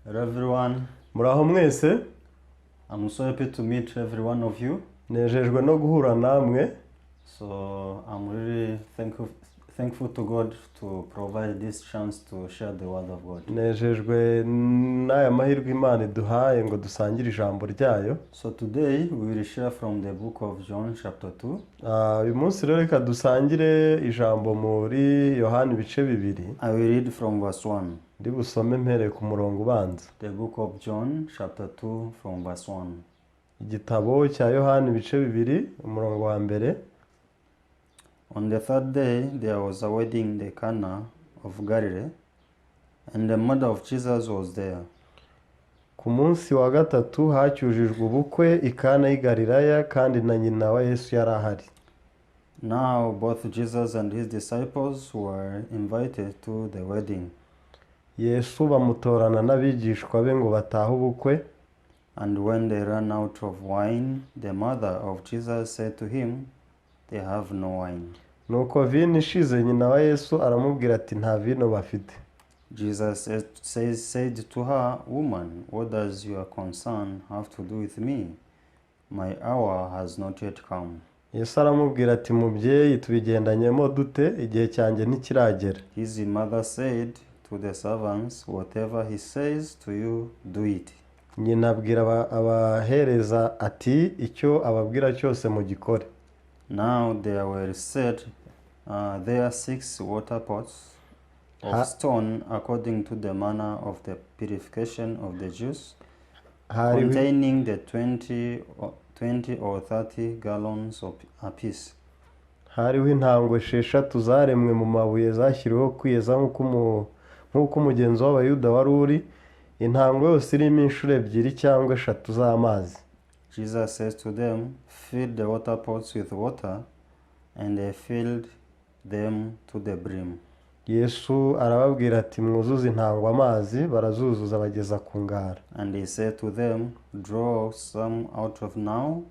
Hello everyone. Muraho mwese. I'm so happy to meet every one of you. Nejejwe no guhura namwe. So I'm really thankful to God to provide this chance to share the word of God. Nejejwe n'aya mahirwe Imana iduhaye ngo dusangire ijambo ryayo. So today we will share from the book of John chapter 2. Uyu munsi rero reka dusangire ijambo muri Yohana ibice bibiri. I will read from verse 1. Ndi busome mpere ku murongo ubanza. The book of John chapter 2 from verse 1. Igitabo cya Yohana ibice bibiri umurongo wa mbere. On the third day there was a wedding in the Cana of Galilee, and the mother of Jesus was there. Ku munsi wa gatatu hacyujijwe ubukwe i Cana y'i Galilaya kandi na nyina wa Yesu yari ahari. Now both Jesus and his disciples were invited to the wedding. Yesu bamutorana n'abigishwa be ngo batahe ubukwe. And when they ran out of wine, the mother of Jesus said to him, "They have no wine." Nuko vino ishize nyina wa Yesu aramubwira ati nta vino bafite. Jesus said to her, "Woman, what does your concern have to do with me? My hour has not yet come." Yesu aramubwira ati mubyeyi tubigendanyemo dute igihe cyanjye ntikiragera. His mother said to the servants, "Whatever he says to you, do it." Nyina abwira abahereza ati icyo ababwira cyose mugikore. Now there were set there 6 waterpots of stone according to the manner of the purification of the Jews, containing the 20 or 30 gallons apiece. Hariho intango esheshatu zaremwe mu mabuye zashyiriweho kwiyeza nk'uko umugenzo w'abayuda wari uri, intango yose irimo inshuro ebyiri cyangwa eshatu z'amazi. Jesus says to them, "Fill the water pots with water," and they filled them to the brim. Yesu arababwira ati mwuzuze intango amazi, barazuzuza bageza ku ngara. And he said to them, "Draw some out of now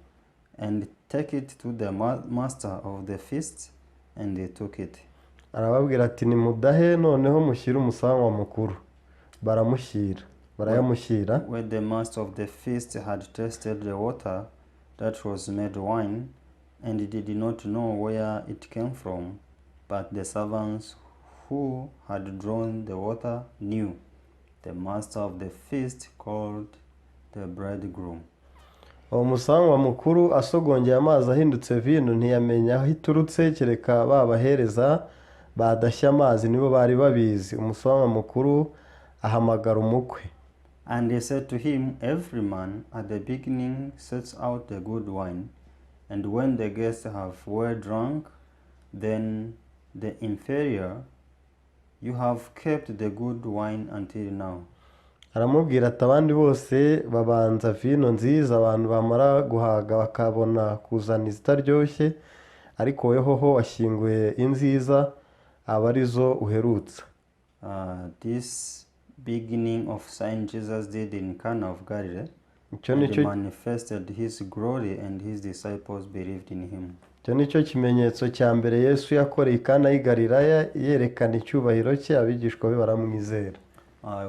and take it to the master of the feast," and they took it. Arababwira ati nimudahe noneho mushyire umusanwa mukuru. Barayamushyira. When the master of the feast had tasted the water that was made wine, and he did not know where it came from, but the servants who had drawn the water knew, the master of the feast called the bridegroom. Uwo musanwa mukuru asogongeye amazi ahindutse vino ntiyamenya aho iturutse kereka babahereza badashya amazi nibo bari babizi. Umusanwa mukuru ahamagara umukwe. And he said to him, "Every man at the beginning sets out the good wine, and when the guests have well drunk, then the inferior. You have kept the good wine until now." Aramubwira ati abandi bose babanza vino nziza, abantu bamara guhaga bakabona kuzana izitaryoshye, ariko wehoho washyinguye inziza aba arizo uherutsa. This beginning of sign Jesus did in Cana of Galilee, and manifested his glory, and his disciples believed in him. Icyo nicyo kimenyetso cya mbere Yesu yakoreye i Cana y'i Galilaya, yerekana icyubahiro cye, abigishwa be baramwizera.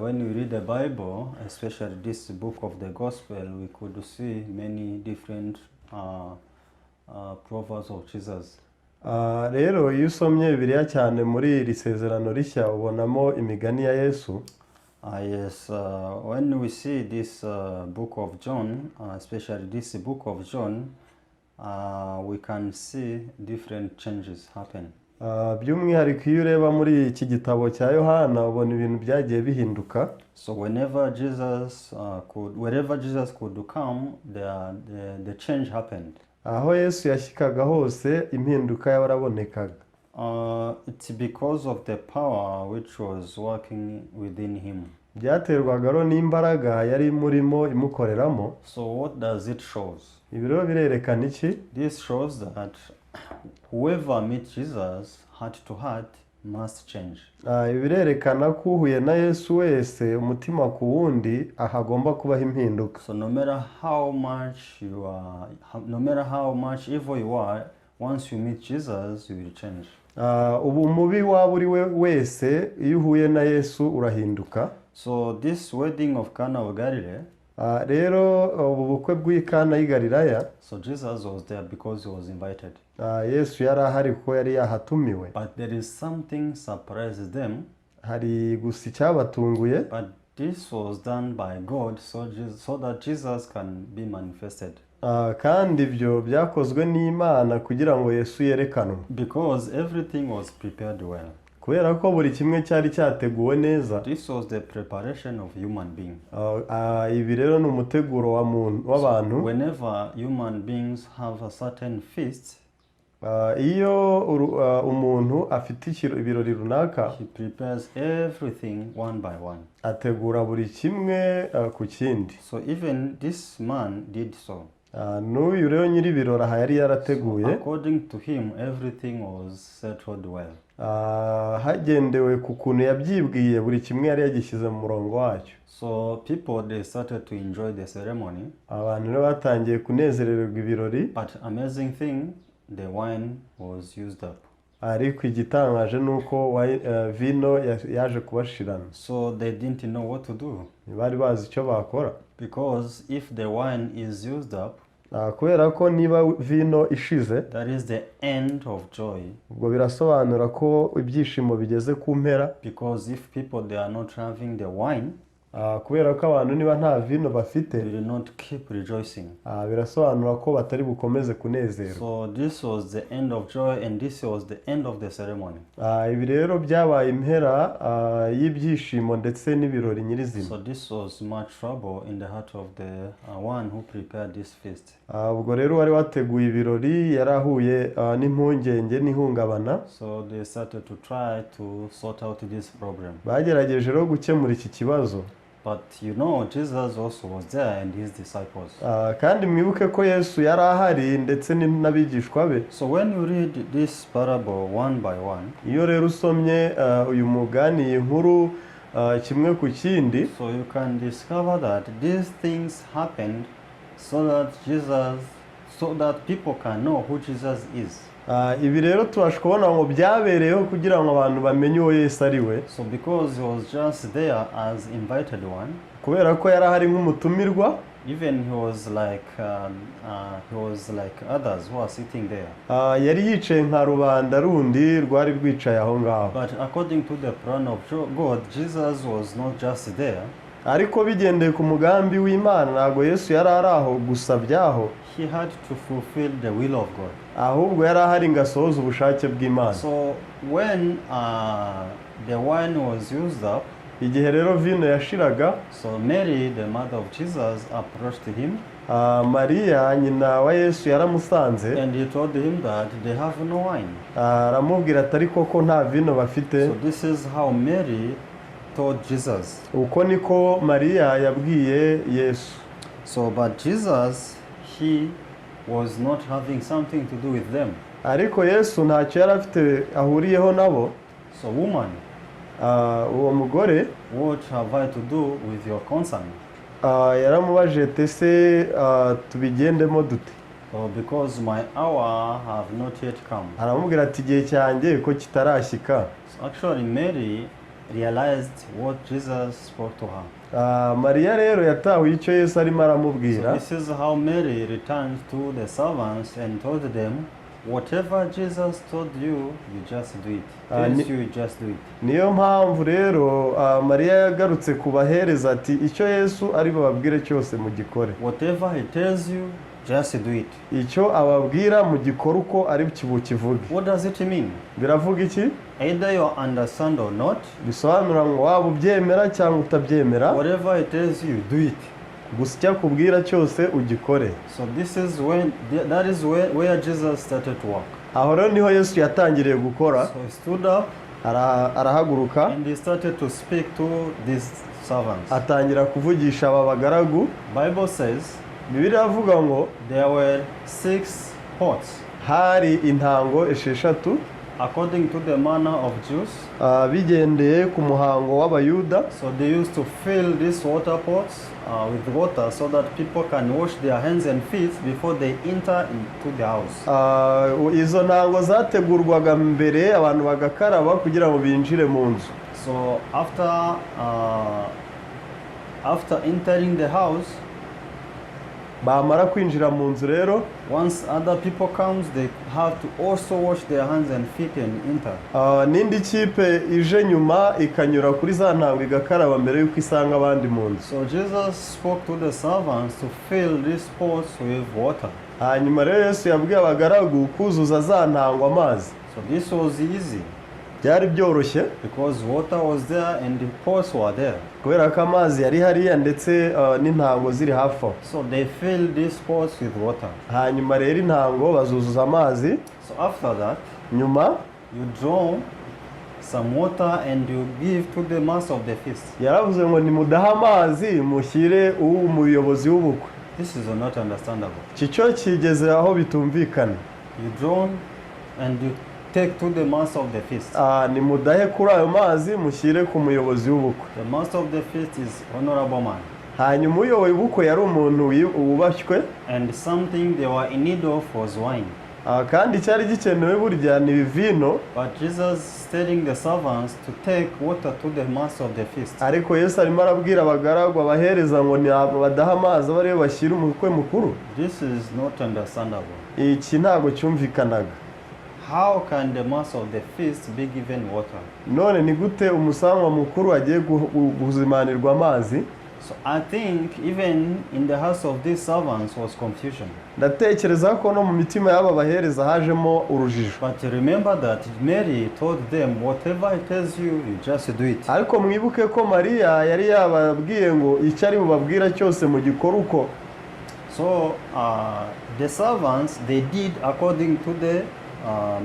When we read the Bible, especially this book of the Gospel, we could see many different proverbs of Jesus. Rero iyo usomye Bibiliya cyane muri iri sezerano rishya ubonamo imigani ya Yesu. Yes, when we see this book of John, especially this book of John, we can see different changes happen. By'umwihariko iyo ureba muri iki gitabo cya Yohana ubona ibintu byagiye bihinduka. So wherever Jesus could come, the change happened. Aho Yesu yashyikaga hose impinduka yabarabonekaga. It's because of the power which was working within him. Byaterwaga ro n'imbaraga yari murimo imukoreramo. So what does it shows? Ibiro birerekana iki? This shows that whoever meets Jesus heart to heart must change. Birerekana ko uhuye na Yesu wese umutima ku wundi ahagomba kubaho impinduka. So no matter how much evil you are, once you meet Jesus, you will change. Ubu mubi waba uri wese iyo uhuye na Yesu urahinduka. So this wedding of Cana of Galilee, rero ubu bukwe bw'i Kana y'i Galilaya, so Jesus was there because he was invited. Yesu yari ahari kuko yari yahatumiwe. But there is something surprises them. Hari gusa icyabatunguye. But this was done by God so that Jesus can be manifested. Kandi ibyo byakozwe n'Imana kugira ngo Yesu yerekanwe. Because everything was prepared well. Kubera ko buri kimwe cyari cyateguwe neza. This was the preparation of human being. Ibi rero ni umuteguro w'abantu. So whenever human beings have a certain feast, iyo umuntu afite ibirori runaka, he prepares everything one by one. Ategura buri kimwe ku kindi. So even this man did so. N'uyu rero nyiri ibirori aha yari yarateguye. So according to him, everything was settled well. Hagendewe ku kuntu yabyibwiye, buri kimwe yari yagishyize mu murongo wacyo. So people, they started to enjoy the ceremony. Abantu rero batangiye kunezererwa ibirori. But amazing thing, the wine was used up. Ariko igitangaje nuko vino yaje kubashirana. So they didn't know what to do. Bari bazi icyo bakora. Because if the wine is used up, kubera ko niba vino ishize, that is the end of joy. Ubwo birasobanura ko ibyishimo bigeze ku mpera. Because if people, they are not having the wine, kubera ko abantu niba nta vino bafite, they will not keep rejoicing. Birasobanura ko batari bukomeze kunezerwa. So this was the end of joy and this was the end of the ceremony. Ibi rero byabaye impera y'ibyishimo ndetse n'ibirori nyirizina. So this was much trouble in the heart of the one who prepared this feast. Ubwo rero wari wateguye ibirori yarahuye n'impungenge n'ihungabana. So they started to try to sort out this problem. Bagerageje rero gukemura iki kibazo. But you know, Jesus also was there and his disciples. Kandi mwibuke ko Yesu yari ahari ndetse n'abigishwa be. So when you read this parable one by one, iyo rero usomye uyu mugani inkuru kimwe ku kindi, so you can discover that these things happened so that people can know who Jesus is. Ibi rero tubasha kubona ngo byabereyeho kugira ngo abantu bamenye uwo Yesu ari we. So because he was just there as invited one, kubera ko yari ahari nk'umutumirwa, even he was like others who are sitting there. Yari yicaye nka rubanda rundi rwari rwicaye aho ngaho. But according to the plan of God, Jesus was not just there. Ariko bigendeye ku mugambi w'Imana, ntabwo Yesu yari ari aho gusa byaho. He had to fulfill the will of God. Ahubwo yari ahari ngo asohoze ubushake bw'Imana. So when the wine was used up, igihe rero vino yashiraga, so Mary, the mother of Jesus, approached him. Mariya nyina wa Yesu yaramusanze. And he told him that they have no wine. Aramubwira ati ariko ko nta vino bafite. So this is how Mary told Jesus. Uko niko Mariya yabwiye Yesu. So but Jesus, he was not having something to do with them. Ariko Yesu ntacyo yari afite ahuriyeho nabo. So woman, uwo mugore, what have I to do with your concern? Yaramubajije ati se tubigendemo dute? Because my hour have not yet come. Aramubwira ati igihe cyanjye ko kitarashyika. So actually Mary realized what Jesus spoke to her. Mariya rero yatahuye icyo Yesu arimo aramubwira. So this is how Mary returned to the servants and told them, whatever Jesus told you, you just do it. You just do it. Niyo mpamvu rero Mariya yagarutse kubahereza ati icyo Yesu ari bababwire cyose mu gikore. Whatever he tells you, just do it. Icyo ababwira mu gikora uko ari kivuge. What does it mean? Biravuga iki? Either you understand or not. Bisobanura ngo waba ubyemera cyangwa utabyemera. Whatever he tells you, do it. Gusa icyo akubwira cyose ugikore. So that is where Jesus started to work. Aho rero niho Yesu yatangiriye gukora. So he stood up. Arahaguruka. And he started to speak to these servants. Atangira kuvugisha aba bagaragu. Bible says, Bibiliya avuga ngo there were 6 pots. Hari intango esheshatu. According to the manner of Jews, bigendeye ku muhango w'Abayuda. So they used to fill these water pots with water so that people can wash their hands and feet before they enter into the house. Izo ntango zategurwaga mbere abantu bagakaraba kugira ngo binjire mu nzu. So after After entering the house, bamara kwinjira mu nzu rero, once other people comes, they have to also wash their hands and feet and enter. n'indi kipe ije nyuma ikanyura kuri za ntango igakaraba mbere y'uko isanga abandi mu nzu. So Jesus spoke to the servants to fill these pots with water. Hanyuma rero Yesu yabwiye abagaragu kuzuza za ntango amazi. So this was easy Byari byoroshye because water was there and the pots were there. kubera ko amazi yari hariya ndetse n'intango ziri hafi aho. So they filled these pots with water. Hanyuma rero intango bazuzuza amazi. So after that, Nyuma you draw some water and you give to the master of the feast. yaravuze ngo nimudaha amazi mushyire umuyobozi w'ubukwe. This is not understandable. Iki cyo kigeze aho bitumvikana. You draw and you take to the master of the feast. Nimudahe kuri ayo mazi mushyire ku muyobozi w'ubukwe. The master of the feast is honorable man. Hanyuma uyoboye ubukwe yari umuntu wubashywe, And something they were in need of was wine. kandi icyari gikenewe burya ni vino. But Jesus telling the servants to take water to the master of the feast. Ariko Yesu arimo arabwira abagaragu abahereza ngo badaha amazi bariyo bashyira umukwe mukuru. This is not understandable. Iki ntabwo cyumvikanaga. How can the master of the feast be given water? None ni gute umusangwa mukuru agiye guzimanirwa amazi? So I think even in the house of these servants was confusion. Ndatekereza ko no mu mitima y'aba bahereza hajemo urujijo. But remember that Mary told them, whatever he tells you, you just do it. Ariko mwibuke ko Mariya yari yababwiye ngo icyo ari bubabwira cyose mu gikora uko. So the servants, they did according to the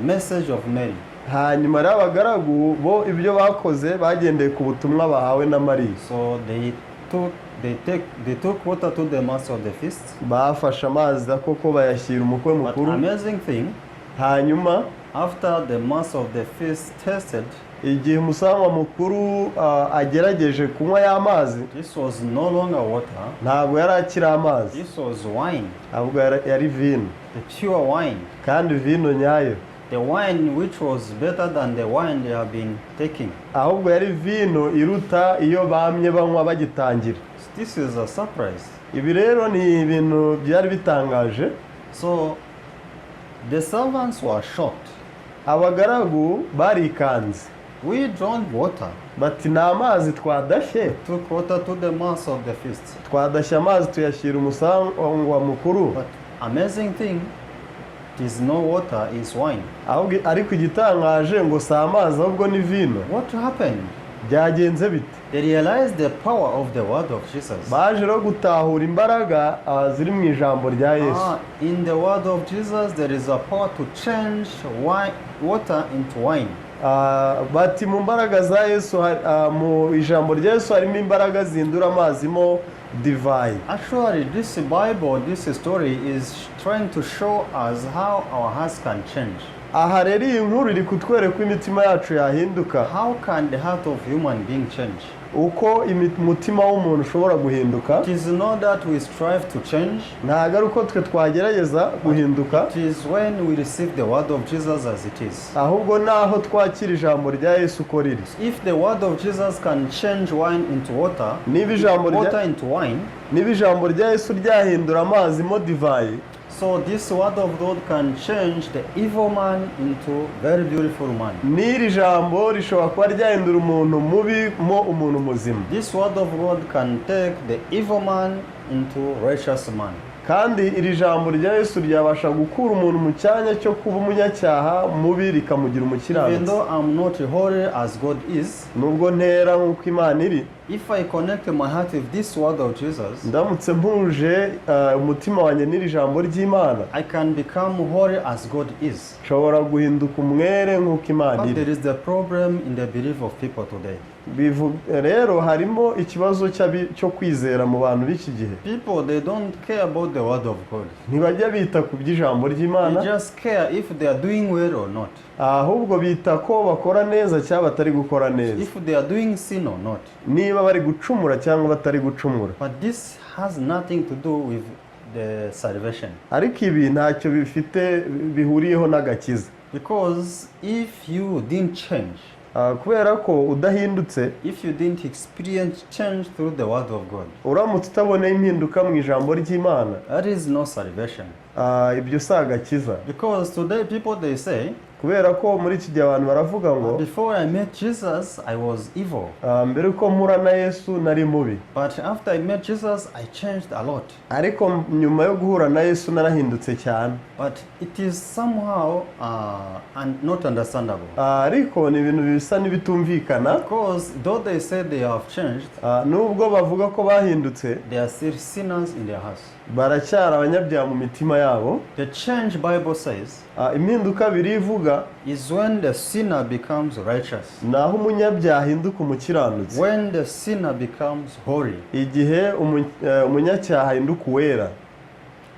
message of Mary. Hanyuma rero abagaragu bo ibyo bakoze bagendeye ku butumwa bahawe na Mariya. So they took water to the master of the feast. Bafashe amazi koko bayashyira umukwe But mukuru. amazing thing, Hanyuma after the master of the feast tasted, igihe umusangwa mukuru agerageje kunywa ya mazi, this was no longer water. ntabwo yari akiri amazi, This was wine, ahubwo yari vino, the pure wine. kandi vino nyayo. The wine which was better than the wine they have been taking. Ahubwo yari vino iruta iyo bamye banywa bagitangira. This is a surprise. Ibi rero ni ibintu byari bitangaje. So the servants were shocked. Abagaragu barikanze. We drank water. Bati ni amazi twadashye. Took water to the master of the feast. Twadashye amazi tuyashyira umusangwa mukuru. But amazing thing, it is no water, is wine. Ariko igitangaje ngo si amazi ahubwo ni vino. What happened? Byagenze bite? They realized the power of the word of Jesus. Baje rero gutahura imbaraga ziri mu ijambo rya Yesu. In the word of Jesus there is a power to change water into wine. Bati mu mbaraga za Yesu, mu ijambo rya Yesu harimo imbaraga zihindura amazi mo divayi. Actually, this Bible, this story is trying to show us how our hearts can change. Aha rero iyi nkuru iri kutwereka imitima yacu yahinduka. How can the heart of human being change? Uko umutima w'umuntu ushobora guhinduka. It is not that we strive to change. Ntabwo ari uko twe twagerageza guhinduka. It is when we receive the word of Jesus as it is. Ahubwo naho twakira ijambo rya Yesu uko riri. If the word of Jesus can change wine into water, water into wine, niba ijambo rya Yesu ryahindura amazi mo divayi, so this word of God can change the evil man into very beautiful man. N'iri jambo rishobora kuba ryahindura umuntu mubi mo umuntu muzima. This word of God can take the evil man into righteous man. Kandi iri jambo rya Yesu ryabasha gukura umuntu mu cyanya cyo kuba umunyacyaha mubi rikamugira umukiranutsi. Even though I'm not holy as God is, nubwo ntera nk'uko Imana iri, if I connect my heart with this word of Jesus, ndamutse mpuje umutima wanjye n'iri jambo ry'Imana, I can become holy as God is. nshobora guhinduka umwere nk'uko Imana But iri. there is the problem in the belief of people today. Rero harimo ikibazo cyo kwizera mu bantu b'iki gihe. People, they don't care about the word of God. Ntibajya bita ku by'ijambo ry'Imana. They just care if they are doing well or not. Ahubwo bita ko bakora neza cyangwa batari gukora neza. If they are doing sin or not. Niba bari gucumura cyangwa batari gucumura. But this has nothing to do with the salvation. Ariko ibi ntacyo bifite bihuriyeho n'agakiza. Because if you didn't change, kubera ko udahindutse, if you didn't experience change through the word of God, uramutse utabona impinduka mu ijambo ry'Imana, that is no salvation. ibyo si agakiza. Because today people they say, kubera ko muri iki gihe abantu baravuga ngo before I met Jesus I was evil, mbere uko mpura na Yesu nari mubi, but after I met Jesus I changed a lot. ariko nyuma yo guhura na Yesu narahindutse cyane. But it is somehow not understandable. Ariko ni ibintu bisa n'ibitumvikana, Because though they say they have changed, nubwo bavuga ko bahindutse, they are still sinners in their hearts. baracyari abanyabyaha mu mitima yabo. The change Bible says Impinduka birivuga is when the sinner becomes righteous, naho umunyabyaha ahinduka umukiranutsi, when the sinner becomes holy. igihe umunyacyaha ahinduka uwera.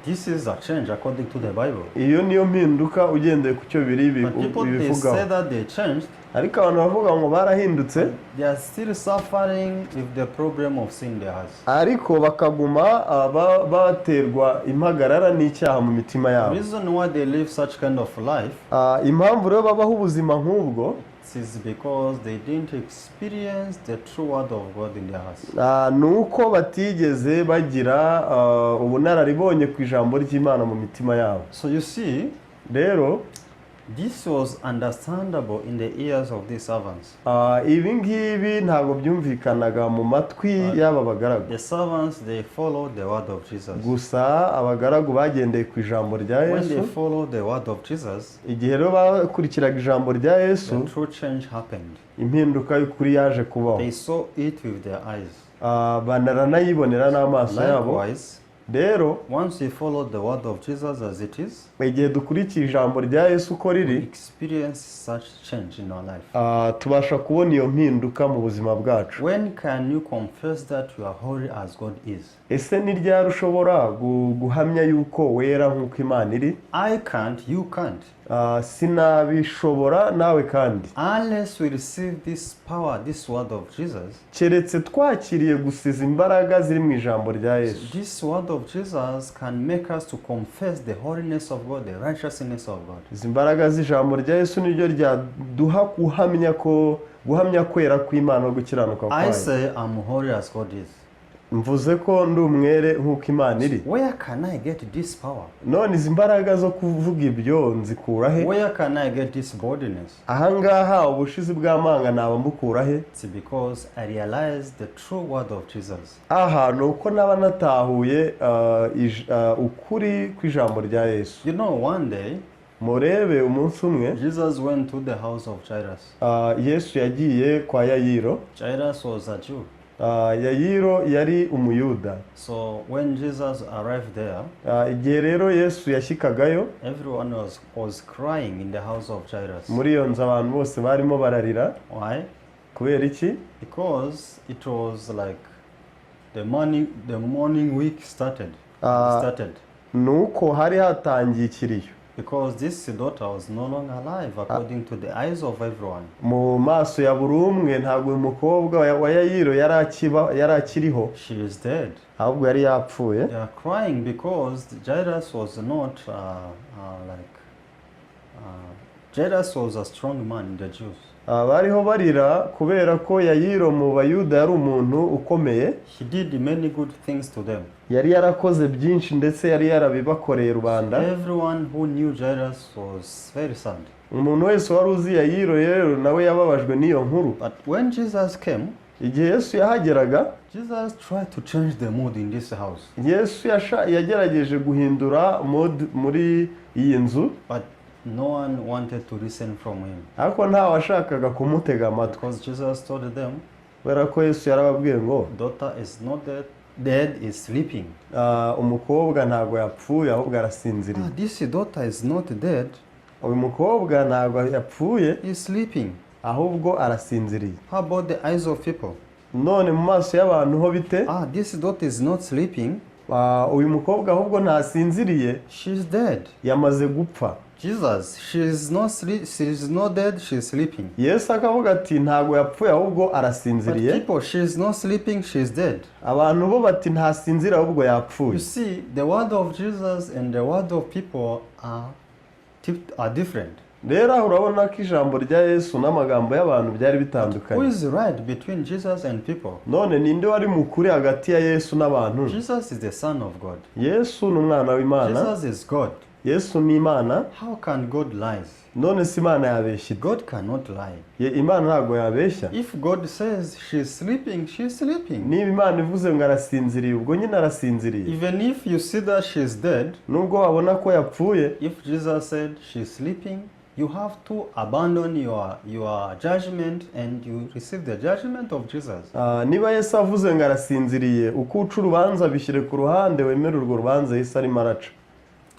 This is a change according to the Bible. Iyo niyo mpinduka ugendeye ku cyo biri But people they say bivugaho. that they changed, Ariko abantu bavuga ngo barahindutse, they are still suffering with the problem of sin in their hearts. ariko bakaguma baterwa impagarara n'icyaha mu mitima The yabo. reason why they live such kind of life Impamvu rero babaho ubuzima nk'ubwo is because they didn't experience the true word of God in their hearts. ni uko batigeze bagira ubunararibonye ku ijambo ry'Imana mu mitima yabo. So you see, Rero this was understandable in the ears of these servants. ibi ngibi ntabwo byumvikanaga mu matwi y'aba bagaragu. The servants, they followed the word of Jesus. Gusa abagaragu bagendeye ku ijambo rya When they Yesu, followed the word of Jesus, igihe rero bakurikiraga ijambo rya Yesu, the true change happened. impinduka y'ukuri yaje kubaho. They saw it with their eyes. Baranayibonera n'amaso yabo. Likewise, Rero once we follow the word of Jesus as it is, igihe dukurikiye ijambo rya Yesu uko we riri, experience such change in our life. tubasha kubona iyo mpinduka mu buzima bwacu. When can you confess that you are holy as God is? Ese ni ryari ushobora guhamya yuko wera nk'uko Imana iri? I can't, you can't. Sinabishobora nawe kandi, Unless we receive this power, this word of Jesus, keretse twakiriye gusiza imbaraga ziri mu ijambo rya Yesu. this word of Jesus can make us to confess the holiness of God, the righteousness of God. Izi mbaraga z'ijambo rya Yesu niryo ryaduha guhamya kwera kw'Imana no gukiranuka I kwayo. say I'm holy as God is. Mvuze ko ndi umwere nk'uko Imana iri. Where can I get this power? None izi mbaraga zo kuvuga ibyo nzikura he? Where can I get this boldness? Ahangaha ubushizi bw'amanga naba mbukura he? It's because I realized the true word of Jesus. Aha ni uko naba natahuye ukuri kw'ijambo rya Yesu. You know, one day, Murebe umunsi umwe Jesus went to the house of Jairus. Yesu yagiye kwa Yayiro. Jairus was a Jew. Yayiro yari umuyuda. So when Jesus arrived there, Igihe rero Yesu yashyikagayo, everyone was crying in the house of Jairus. muri iyo nzu abantu bose barimo bararira. Why? Kubera iki? Because it was like the morning week started. Nuko hari hatangiye ikiriyo. Because this daughter was no longer alive according to the eyes of everyone. Mu maso ya buri umwe ntabwo uyu mukobwa wa Yayiro yari akiriho, She is dead. ahubwo yari yapfuye. They are crying because Jairus was not Jairus was a strong man in the Jews. Bariho barira kubera ko Yayiro mu Bayuda yari umuntu ukomeye. He did many good things to them. Yari yarakoze byinshi ndetse yari yarabibakoreye rubanda. Everyone who knew Jairus was very sad. Umuntu wese wari uzi Yayiro rero nawe yababajwe n'iyo nkuru. But when Jesus came, Igihe Yesu yahageraga, Jesus tried to change the mood in this house. Yesu yagerageje guhindura mood muri iyi nzu, But no one wanted to listen from him. ariko nta washakaga kumutega amatwi. Because Jesus told them, Kubera ko Yesu yarababwiye ngo daughter is not dead, is sleeping. umukobwa ntabwo yapfuye ahubwo arasinziriye. This daughter is not dead, Uyu mukobwa ntabwo yapfuye is sleeping. ahubwo arasinziriye. How about the eyes of people? None mu maso y'abantu ho bite? This daughter is not sleeping, Uyu mukobwa ahubwo ntasinziriye, she's dead. yamaze gupfa. Jesus, she's not dead, she's sleeping. Yesu akavuga ati ntabwo yapfuye ahubwo But arasinziriye. people, she's not sleeping, she's dead. Abantu bo bati ntasinzira ahubwo You yapfuye. see, the word of Jesus and the word of people are different. rero aho urabona ko ijambo rya Yesu n'amagambo y'abantu byari Who bitandukanye. is right between Jesus and people? None ninde wari mukuri hagati ya Yesu n'abantu? Jesus is the Son of God. Yesu ni umwana w'Imana. Jesus is God. Yesu ni Imana. How can God lie? None si Imana yabeshya? God cannot lie. Imana ntabwo yabeshya. If God says she's sleeping, she's sleeping. Niba Imana ivuze ngo arasinziriye, ubwo nyine arasinziriye. Even if you see that she's dead, nubwo wabona ko yapfuye, if Jesus said she's sleeping, you have to abandon your judgment and you receive the judgment of Jesus. Niba Yesu avuze ngo arasinziriye, uko uca urubanza bishyire ku ruhande, wemere urwo rubanza Yesu arimo araca.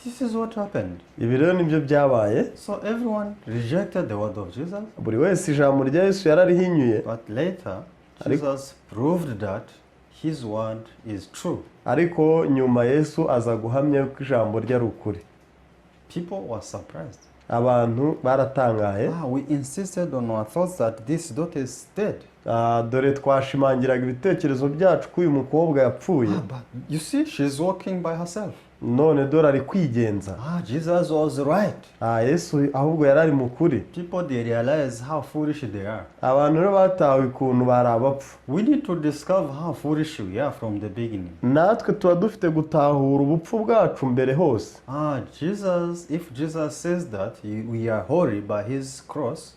This is what happened. Ibi rero nibyo byabaye. So everyone rejected the word of Jesus. Buri wese ijambo rya Yesu yararihinyuye. But later, Jesus proved that his word is true. Ariko nyuma Yesu aza guhamya ko ijambo rye ari ukuri. People were surprised. Abantu baratangaye. We insisted on our thoughts that this daughter is dead. Dore twashimangiraga ibitekerezo byacu ko uyu mukobwa yapfuye. But you see, she's walking by herself. None dore ari kwigenza. Jesus was right. Yesu ahubwo yari ari mukuri. People, they realize how foolish they are. Abantu rero batawe ukuntu bari abapfu. We need to discover how foolish we are from the beginning. Natwe tuba dufite gutahura ubupfu bwacu mbere hose. If Jesus says that we are holy by his cross,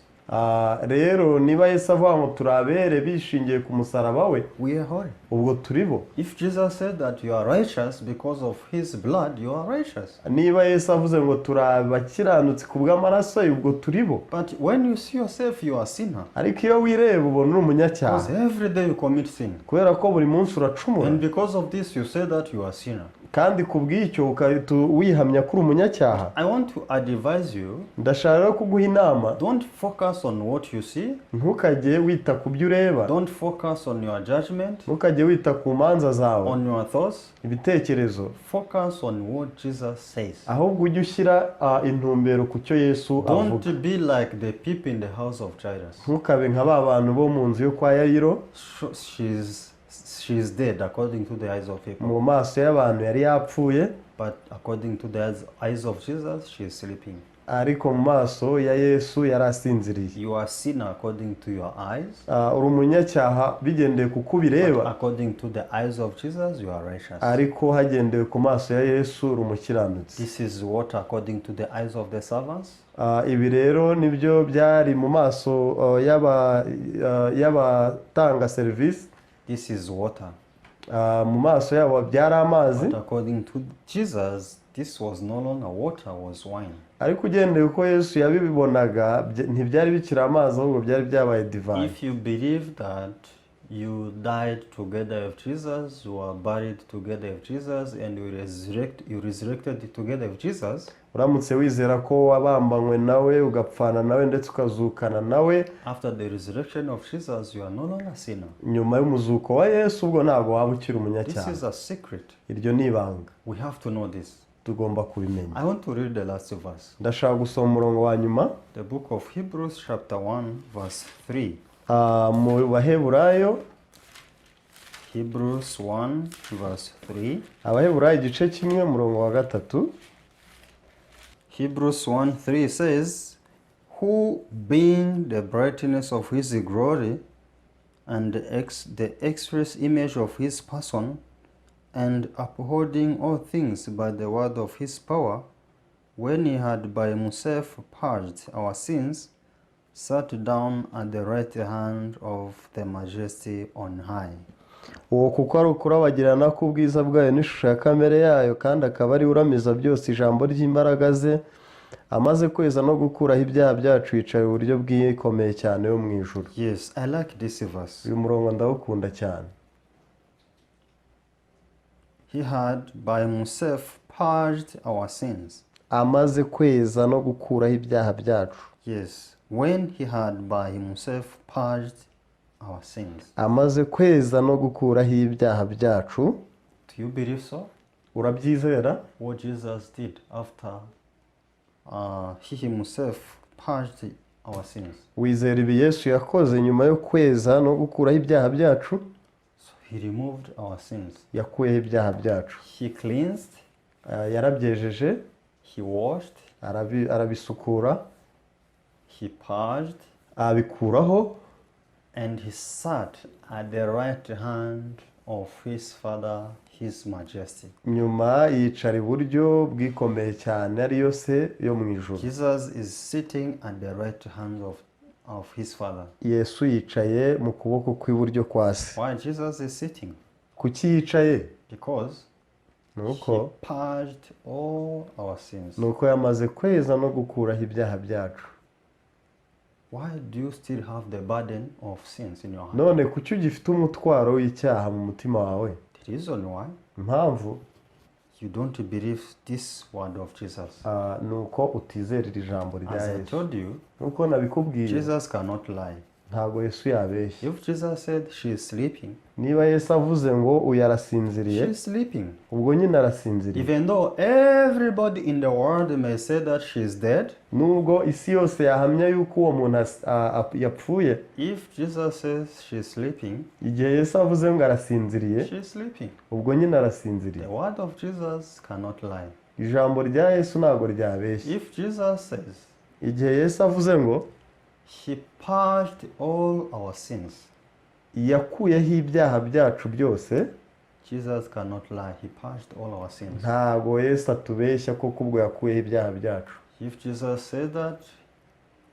rero niba Yesu avuga ngo turabere bishingiye ku musaraba we, we are holy. ubwo turibo. If Jesus said that you are righteous because of his blood, you are righteous. Niba Yesu avuze ngo turabakiranutse ku bw'amaraso ye, ubwo turibo. But when you see yourself, you are a sinner. Ariko iyo wireba ubona uri umunyacyaha. Because every day you commit sin. Kubera ko buri munsi uracumura. And because of this you say that you are a sinner. Kandi kubw'icyo ukahita wihamya kuri umunyacyaha. I want to advise you. Ndashaka kuguha inama. Don't focus on what you see. Ntukajye wita ku byo ureba. Don't focus on your judgment. Ntukajye wita ku manza zawe. On your thoughts. Ibitekerezo. Focus on what Jesus says. Ahubwo ujye ushyira intumbero ku cyo Yesu avuga. Don't be like the people in the house of Jairus. Ntukabe nka ba bantu bo mu nzu yo kwa Yayiro. She's dead according to the eyes of people. Mu maso y'abantu yari yapfuye. But according to the eyes of Jesus, she is sleeping. Ariko mu maso ya Yesu yari asinziriye. You are sinner according to your eyes. Uri umunyacyaha bigendeye kuko ubireba. But according to the eyes of Jesus, you are righteous. Ariko hagendewe ku maso ya Yesu uri umukiranutsi. This is what according to the eyes of the servants. Ibi rero nibyo byari mu maso y'abatanga serivisi. This is water. Mu maso yabo byari amazi. But according to Jesus, this was no longer water, was wine. Ariko ugendeye uko Yesu yabibonaga ntibyari bikiri amazi ahubwo byari byabaye divayi. If you believe that you died together with Jesus, you were buried together with Jesus, and you resurrected together with Jesus. Uramutse wizera ko wabambanywe nawe ugapfana nawe ndetse ukazukana nawe. After the resurrection of Jesus, you are no longer a sinner. Nyuma y'umuzuko wa Yesu ubwo ntabwo waba ukiri umunyacyaha. This is a secret. Iryo ni ibanga. We have to know this. Tugomba kubimenya. I want to read the last verse. Ndashaka gusoma umurongo wa nyuma. The book of Hebrews chapter 1 verse 3. Mu Baheburayo. Hebrews 1 verse 3. Abaheburayo igice kimwe umurongo wa gatatu. Hebrews 1:3 says, who being the brightness of his glory and the express image of his person, and upholding all things by the word of his power, when he had by himself purged our sins, sat down at the right hand of the majesty on high. Uwo kuko ari ukurabagirana k'ubwiza bwayo n'ishusho ya kamere yayo, kandi akaba ari uramiza byose ijambo ry'imbaraga ze, amaze kweza no gukuraho ibyaha byacu, yicaye uburyo bw'ikomeye cyane yo mu ijuru. Yes, I like this verse. Uyu murongo ndawukunda cyane. He had by himself purged our sins. Amaze kweza no gukuraho ibyaha byacu. Yes, when he had by himself purged our sins. Amaze kweza no gukuraho ibyaha byacu. Do you believe so? Urabyizera? What Jesus did after he himself purged our sins. Wizera ibi Yesu yakoze nyuma yo kweza no gukuraho ibyaha byacu? So he removed our sins. Yakuyeho ibyaha byacu. He cleansed. Yarabyejeje. He washed. Arabisukura. he purged, abikuraho, and he sat at the right hand of his Father, his Majesty. nyuma yicara iburyo bwikomeye cyane ariyo se yo mu ijuru. Jesus is sitting at the right hand of his Father. Yesu yicaye mu kuboko kw'iburyo kwa se. Why Jesus is sitting? Kuki yicaye? Because nuko he purged all our sins. nuko yamaze kweza no gukuraho ibyaha byacu. Why do you still have the burden of sins in your heart? None kuki ugifite umutwaro w'icyaha mu mutima wawe? The reason why Impamvu you don't believe this word of Jesus. nuko utizera iri jambo rya As I Yesu. told you, Nuko nabikubwiye, Jesus cannot lie. ntabwo Yesu yabeshya. If Jesus said she is sleeping, Niba Yesu avuze ngo uyu arasinziriye, she is sleeping. ubwo nyine arasinziriye. Even though everybody in the world may say that she is dead, Nubwo isi yose yahamya yuko uwo muntu yapfuye, if Jesus says she is sleeping, igihe Yesu avuze ngo arasinziriye, she is sleeping. ubwo nyine arasinziriye. The word of Jesus cannot lie. Ijambo rya Yesu ntabwo ryabeshya. If Jesus says Igihe Yesu avuze ngo he purged all our sins, yakuyeho ibyaha byacu byose, Jesus cannot lie. He purged all our sins. ntabwo Yesu atubeshya kuko ubwo yakuyeho ibyaha byacu. If Jesus said that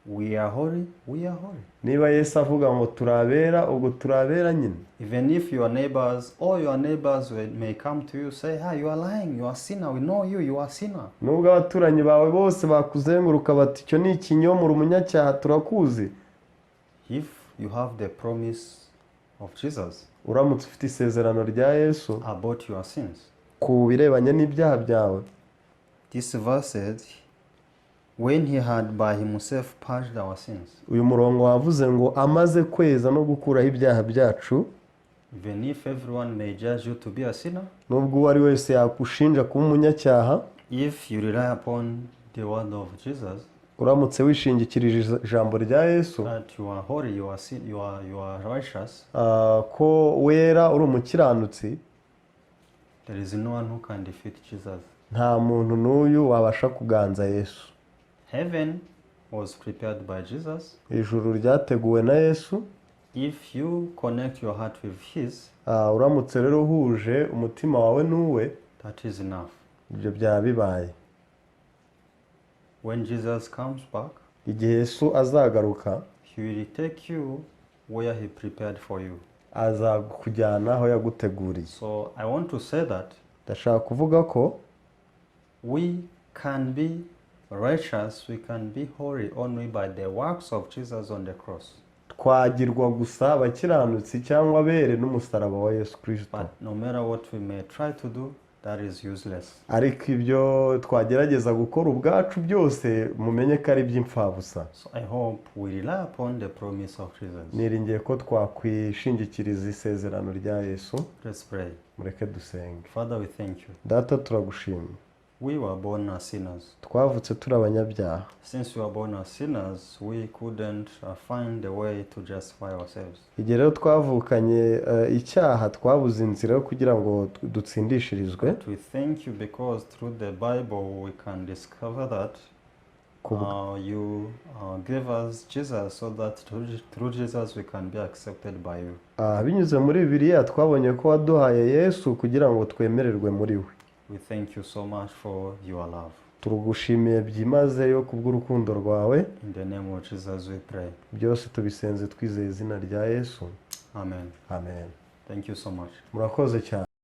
we are holy, we are holy. Niba Yesu avuga ngo turabera, ubwo turabera nyine. Even if your neighbors, all your neighbors may come to you say, "Ah, you are lying, you are a sinner. We know you, you are a sinner." Nubwo abaturanyi bawe bose bakuzenguruka bati icyo ni ikinyoma, uri umunyacyaha, turakuzi. If you have the promise of Jesus Uramutse ufite isezerano rya Yesu about your sins, ku birebanye n'ibyaha byawe, this verse says, when he had by himself purged our sins, uyu murongo wavuze ngo amaze kweza no gukuraho ibyaha byacu, even if everyone may judge you to be a sinner, nubwo uwo ari wese yakushinja kuba umunyacyaha, if you rely upon the word of Jesus, uramutse wishingikirije ijambo rya Yesu, that you are holy, you are righteous, ko wera uri umukiranutsi, there is no one who can defeat Jesus. nta muntu n'uyu wabasha kuganza Yesu. Heaven was prepared by Jesus. Ijuru ryateguwe na Yesu. If you connect your heart with his, uramutse rero uhuje umutima wawe n'uwe, that is enough. ibyo byaba bibaye. When Jesus comes back, Igihe Yesu azagaruka, he will take you where he prepared for you. azakujyana aho yaguteguriye. So I want to say that Ndashaka kuvuga ko we can be righteous, we can be holy only by the works of Jesus on the cross. twagirwa gusa abakiranutsi cyangwa abere n'umusaraba wa Yesu Kristo. But no matter what we may try to do, that is useless. Ariko ibyo twagerageza gukora ubwacu byose mumenye ko ari iby'imfabusa. So I hope we rely upon the promise of Jesus. Niringiye ko twakwishingikiriza isezerano rya Yesu. Let's pray. Mureke dusenge. Father, we thank you. Data, turagushimye. We were born as sinners. Twavutse turi abanyabyaha. Since we were born as sinners, we couldn't find a way to justify ourselves. Igihe rero twavukanye icyaha, twabuze inzira yo kugira ngo dutsindishirizwe. But we thank you because through the Bible we can discover that you gave us Jesus so that through Jesus we can be accepted by you. Binyuze muri Bibiliya twabonye ko waduhaye Yesu kugira ngo twemererwe muri we. We thank you so much for your love. Turugushimiye byimazeyo kubw'urukundo rwawe. In the name of Jesus we pray. Byose tubisenze twizeye izina rya Yesu. Amen. Amen. Thank you so much. Murakoze cyane.